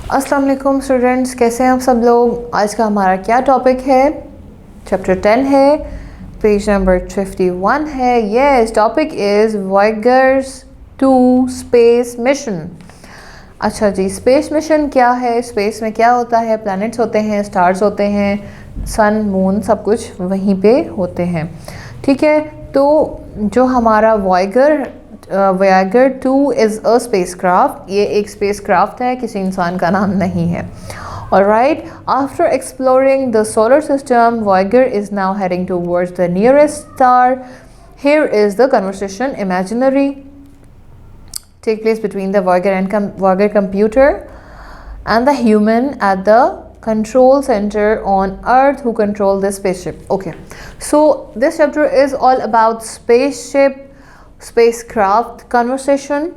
अस्सलाम वालेकुम स्टूडेंट्स, कैसे हैं आप सब लोग। आज का हमारा क्या टॉपिक है? चैप्टर 10 है, पेज नंबर 51 है। Yes, topic is Voyagers 2 space mission. अच्छा जी, स्पेस मिशन क्या है? स्पेस में क्या होता है? प्लैनेट्स होते हैं, स्टार्स होते हैं, सन मून सब कुछ वहीं पे होते हैं। ठीक है, तो जो हमारा वॉयगर 2 इज़ अ स्पेसक्राफ्ट, ये एक स्पेसक्राफ्ट है, किसी इंसान का नाम नहीं है। Alright, after exploring the solar system, Voyager is now heading towards the nearest star. Here is the conversation imaginary take place between the Voyager computer and the human at the control center on Earth who control this spaceship. Okay, so this chapter is all about spacecraft conversation.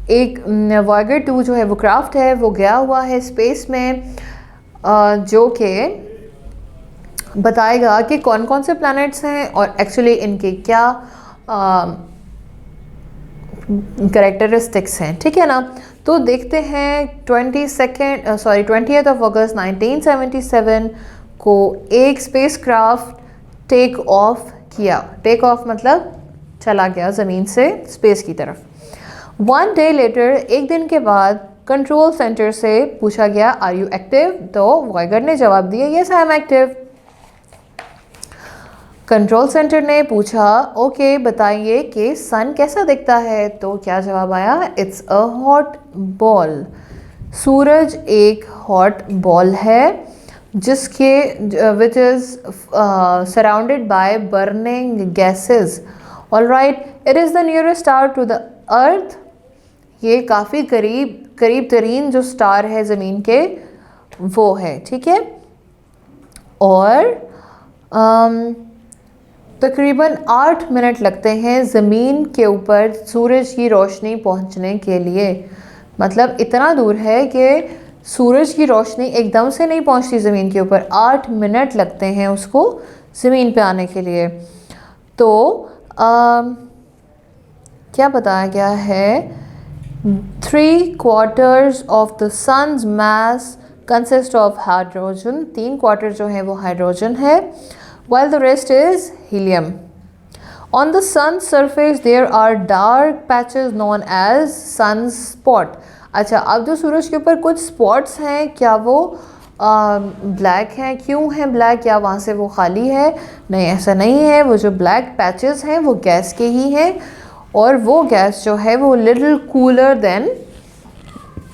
एक Voyager 2 जो है वो craft है, वो गया हुआ है space में, जो कि बताएगा कि कौन कौन से प्लैनेट्स हैं और एक्चुअली इनके क्या कैरेक्टरिस्टिक्स हैं। ठीक है ना, तो देखते हैं 20th of August 1977 को एक स्पेसक्राफ्ट टेक ऑफ किया। टेक ऑफ मतलब चला गया ज़मीन से स्पेस की तरफ। 1 day later, एक दिन के बाद कंट्रोल सेंटर से पूछा गया, आर यू एक्टिव? तो वॉयगर ने जवाब दिया, yes I am active. Control centre ने पूछा, ओके बताइए कि सन कैसा दिखता है? तो क्या जवाब आया? It's a hot ball. सूरज एक हॉट बॉल है जिसके which is surrounded by burning gases. Alright, it is the nearest star to the earth. ये काफ़ी करीब तरीन जो स्टार है ज़मीन के वो है। ठीक है, और तकरीबन 8 मिनट लगते हैं ज़मीन के ऊपर सूरज की रोशनी पहुंचने के लिए। मतलब इतना दूर है कि सूरज की रोशनी एकदम से नहीं पहुंचती ज़मीन के ऊपर, 8 मिनट लगते हैं उसको ज़मीन पे आने के लिए। तो क्या बताया गया है? 3/4 of the sun's mass consist of hydrogen. 3/4 जो है वो हाइड्रोजन है, while the rest is helium. On the sun's surface there are dark patches known as sunspot. अच्छा, अब जो सूरज के ऊपर कुछ स्पॉट्स हैं, क्या वो ब्लैक हैं? क्यों है ब्लैक? या वहाँ से वो खाली है? नहीं, ऐसा नहीं है। वो जो ब्लैक पैचेस हैं वो गैस के ही हैं, और वो गैस जो है वो लिटिल कूलर देन,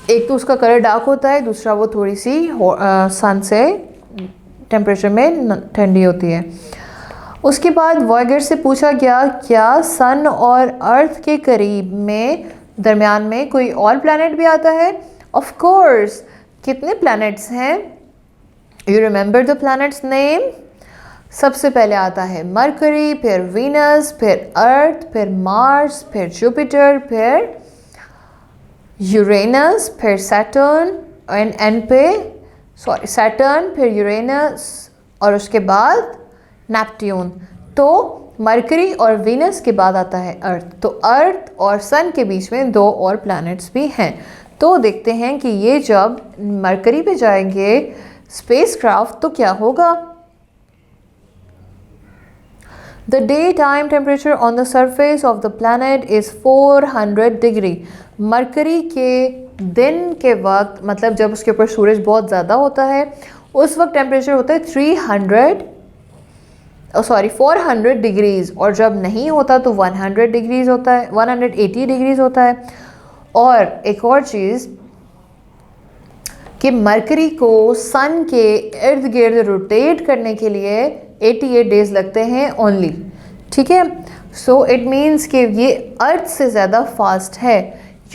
एक तो उसका कलर डार्क होता है, दूसरा वो थोड़ी सी सन से टेम्परेचर में ठंडी होती है। उसके बाद वॉयगर से पूछा गया, क्या सन और अर्थ के करीब में दरमियान में कोई और प्लैनेट भी आता है? Of course. कितने प्लैनेट्स हैं? You remember the planets name? सबसे पहले आता है मरकरी, फिर वीनस, फिर अर्थ, फिर मार्स, फिर जुपिटर, फिर यूरेनस, फिर सैटर्न, फिर यूरेनस, और उसके बाद नेपट्यून। तो मरकरी और वीनस के बाद आता है अर्थ। तो अर्थ और सन के बीच में 2 और प्लैनेट्स भी हैं। तो देखते हैं कि ये जब मरकरी पे जाएंगे स्पेसक्राफ्ट तो क्या होगा। The daytime temperature on the surface of the planet is 400 degree. Mercury के दिन के वक्त, मतलब जब उसके ऊपर सूरज बहुत ज़्यादा होता है, उस वक्त टेम्परेचर होता है 400 डिग्रीज़, और जब नहीं होता तो 100 डिग्रीज़ होता है, 180 डिग्रीज़ होता है। और एक और चीज़ कि मरकरी को सन के इर्द गिर्द रोटेट करने के लिए 88 डेज लगते हैं ओनली। ठीक है, सो इट मीन्स कि ये अर्थ से ज़्यादा फास्ट है।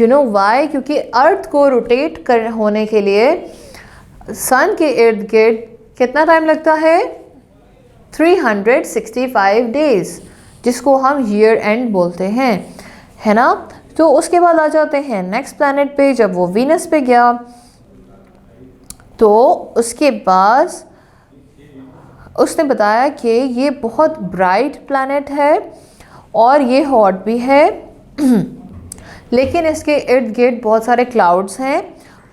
You know why? क्योंकि अर्थ को रोटेट होने के लिए सन के इर्द गिर्द कितना टाइम लगता है? 365 डेज, जिसको हम ईयर एंड बोलते हैं, है ना। तो उसके बाद आ जाते हैं नेक्स्ट प्लैनेट पे। जब वो वीनस पे गया तो उसके बाद उसने बताया कि ये बहुत ब्राइट प्लैनेट है और ये हॉट भी है लेकिन इसके इर्द गिर्द बहुत सारे क्लाउड्स हैं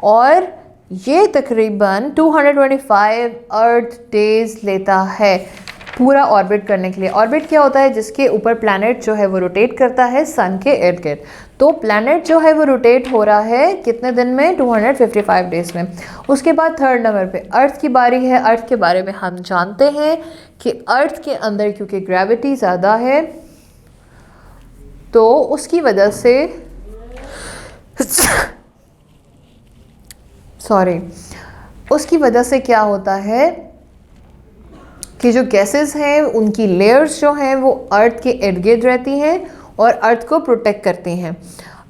और ये तकरीबन 225 अर्थ डेज लेता है पूरा ऑर्बिट करने के लिए। ऑर्बिट क्या होता है? जिसके ऊपर प्लैनेट जो है वो रोटेट करता है सन के इर्द गिर्द। तो प्लैनेट जो है वो रोटेट हो रहा है कितने दिन में? 255 डेज में। उसके बाद थर्ड नंबर पे अर्थ की बारी है। अर्थ के बारे में हम जानते हैं कि अर्थ के अंदर क्योंकि ग्रेविटी ज़्यादा है तो उसकी वजह से उसकी वजह से क्या होता है कि जो गैसेस हैं उनकी लेयर्स जो हैं वो अर्थ के इर्द गिर्द रहती हैं और अर्थ को प्रोटेक्ट करती हैं।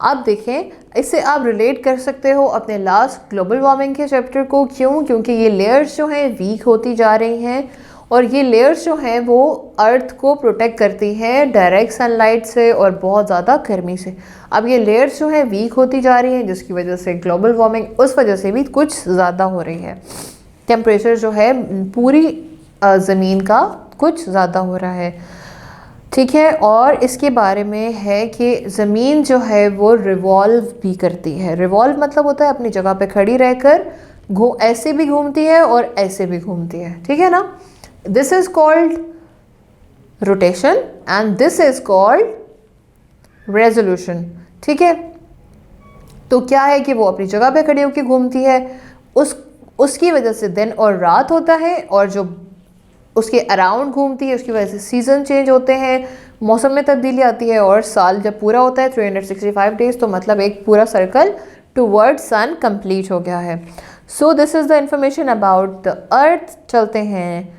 आप देखें, इससे आप रिलेट कर सकते हो अपने लास्ट ग्लोबल वार्मिंग के चैप्टर को। क्यों? क्योंकि ये लेयर्स जो हैं वीक होती जा रही हैं और ये लेयर्स जो हैं वो अर्थ को प्रोटेक्ट करती हैं डायरेक्ट सनलाइट से और बहुत ज़्यादा गर्मी से। अब ये लेयर्स जो हैं वीक होती जा रही हैं जिसकी वजह से ग्लोबल वार्मिंग उस वजह से भी कुछ ज़्यादा हो रही है। टेम्परेचर जो है पूरी ज़मीन का कुछ ज़्यादा हो रहा है, ठीक है। और इसके बारे में है कि ज़मीन जो है वो रिवॉल्व भी करती है। रिवॉल्व मतलब होता है अपनी जगह पे खड़ी रहकर ऐसे भी घूमती है और ऐसे भी घूमती है, ठीक है ना। This is called rotation and this is called resolution, ठीक है। तो क्या है कि वो अपनी जगह पे खड़ी होकर घूमती है, उसकी वजह से दिन और रात होता है और जो उसके अराउंड घूमती है उसकी वजह से सीज़न चेंज होते हैं, मौसम में तब्दीली आती है और साल जब पूरा होता है 365 डेज तो मतलब एक पूरा सर्कल टुवर्ड सन कंप्लीट हो गया है। So this is the information about the earth. चलते हैं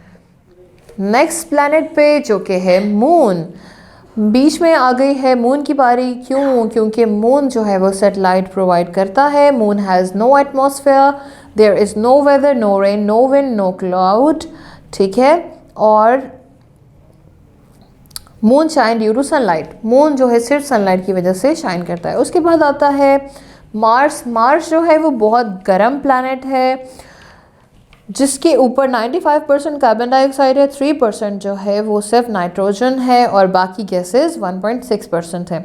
नेक्स्ट प्लैनेट पे जो कि है मून। बीच में आ गई है मून की बारी। क्यों? क्योंकि मून जो है वो सेटेलाइट प्रोवाइड करता है। Moon has no atmosphere, there is no weather, no rain, no wind, no cloud, ठीक है। और moon shine due to sunlight. Moon जो है सिर्फ सनलाइट की वजह से शाइन करता है। उसके बाद आता है मार्स। मार्स जो है वो बहुत गर्म प्लैनेट है जिसके ऊपर 95% कार्बन डाइऑक्साइड है, 3% जो है वो सिर्फ नाइट्रोजन है और बाकी गैसेस 1.6% है,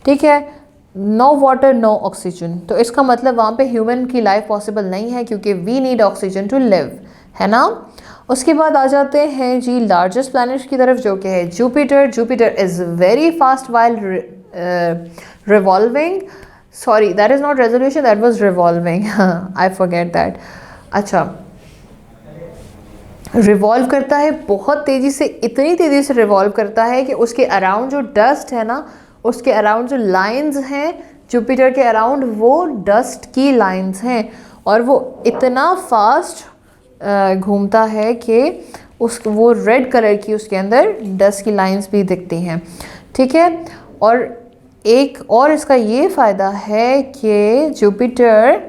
ठीक है। नो वाटर नो ऑक्सीजन, तो इसका मतलब वहाँ पे ह्यूमन की लाइफ पॉसिबल नहीं है क्योंकि we need oxygen to live, है ना। उसके बाद आ जाते हैं जी लार्जेस्ट प्लैनेट की तरफ जो कि है Jupiter. Jupiter is very fast while revolving, sorry that is not resolution, that was revolving, I forget that. अच्छा, रिवॉल्व करता है बहुत तेज़ी से, इतनी तेज़ी से रिवॉल्व करता है कि उसके अराउंड जो डस्ट है ना, उसके अराउंड जो लाइंस हैं जुपिटर के अराउंड वो डस्ट की लाइंस हैं और वो इतना फास्ट घूमता है कि वो रेड कलर की उसके अंदर डस्ट की लाइंस भी दिखती हैं, ठीक है। और एक और इसका ये फ़ायदा है कि जुपिटर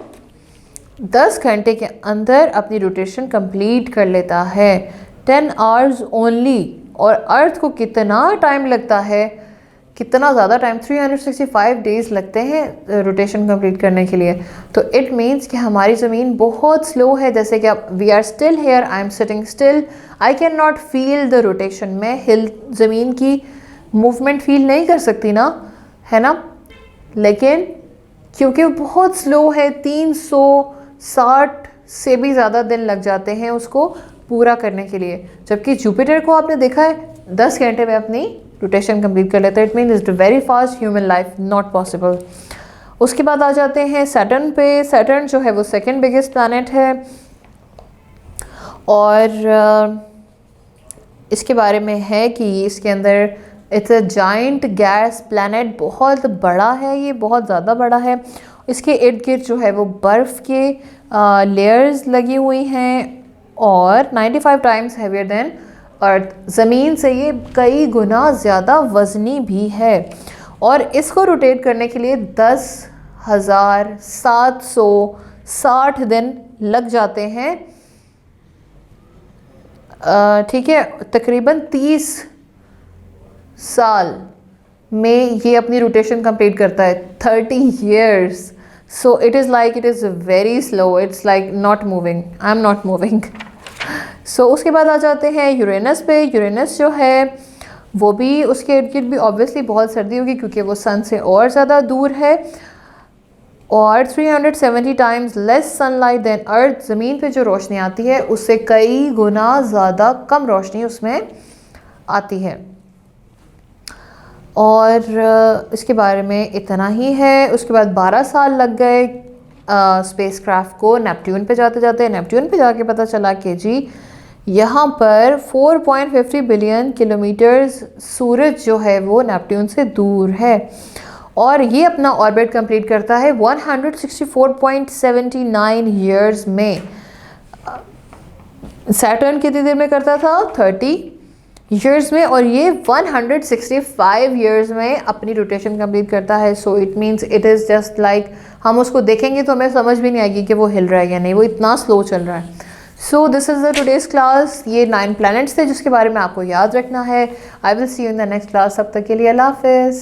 10 घंटे के अंदर अपनी रोटेशन कंप्लीट कर लेता है, 10 आवर्स ओनली। और अर्थ को कितना टाइम लगता है, कितना ज़्यादा टाइम, 365 डेज़ लगते हैं रोटेशन कंप्लीट करने के लिए। तो इट मीन्स कि हमारी ज़मीन बहुत स्लो है। जैसे कि अब we are still here, I am sitting still, I can not feel the rotation. मैं ज़मीन की मूवमेंट फील नहीं कर सकती ना, है ना। लेकिन क्योंकि वो बहुत स्लो है, 360 से भी ज़्यादा दिन लग जाते हैं उसको पूरा करने के लिए, जबकि जुपिटर को आपने देखा है 10 घंटे में अपनी रोटेशन कंप्लीट कर लेता है। It mean is very fast, human life not possible. उसके बाद आ जाते हैं सैटर्न पे। सैटर्न जो है वो सेकंड बिगेस्ट प्लैनेट है और इसके बारे में है कि इसके अंदर it's a giant gas planet, बहुत बड़ा है ये, बहुत ज़्यादा बड़ा है। इसके इर्द गिर्द जो है वो बर्फ़ के लेयर्स लगी हुई हैं और 95 टाइम्स हैवियर देन अर्थ। ज़मीन से ये कई गुना ज़्यादा वज़नी भी है और इसको रोटेट करने के लिए 10,760 दिन लग जाते हैं, ठीक है। तकरीबन 30 साल में ये अपनी रोटेशन कंप्लीट करता है, 30 years। So it is like it is very slow, it's like not moving, I am not moving. So उसके बाद आ जाते हैं यूरेनस पे। यूरेनस जो है वो भी, उसके इर्द गिर्द भी ऑब्वियसली बहुत सर्दी होगी क्योंकि वो सन से और ज़्यादा दूर है। और 370 टाइम्स लेस सनलाइट देन अर्थ, ज़मीन पे जो रोशनी आती है उससे कई गुना ज़्यादा कम रोशनी उसमें आती है। और इसके बारे में इतना ही है। उसके बाद 12 साल लग गए स्पेसक्राफ्ट को नेपट्यून पे जाते जाते। नेपट्यून पे जाके पता चला कि जी यहाँ पर 4.50 बिलियन किलोमीटर्स सूरज जो है वो नेपट्यून से दूर है, और ये अपना ऑर्बिट कंप्लीट करता है 164.79 ईयर्स में। सैटर्न कितनी देर में करता था? 30 ईयर्स में, और ये 165 ईयर्स में अपनी रोटेशन कंप्लीट करता है। So it means it is just like हम उसको देखेंगे तो हमें समझ भी नहीं आएगी कि वो हिल रहा है या नहीं, वो इतना स्लो चल रहा है। So this is the today's class. ये 9 प्लैनेट्स थे जिसके बारे में आपको याद रखना है। I will see you in the next class. तब तक के लिए अल्लाह हाफिज़।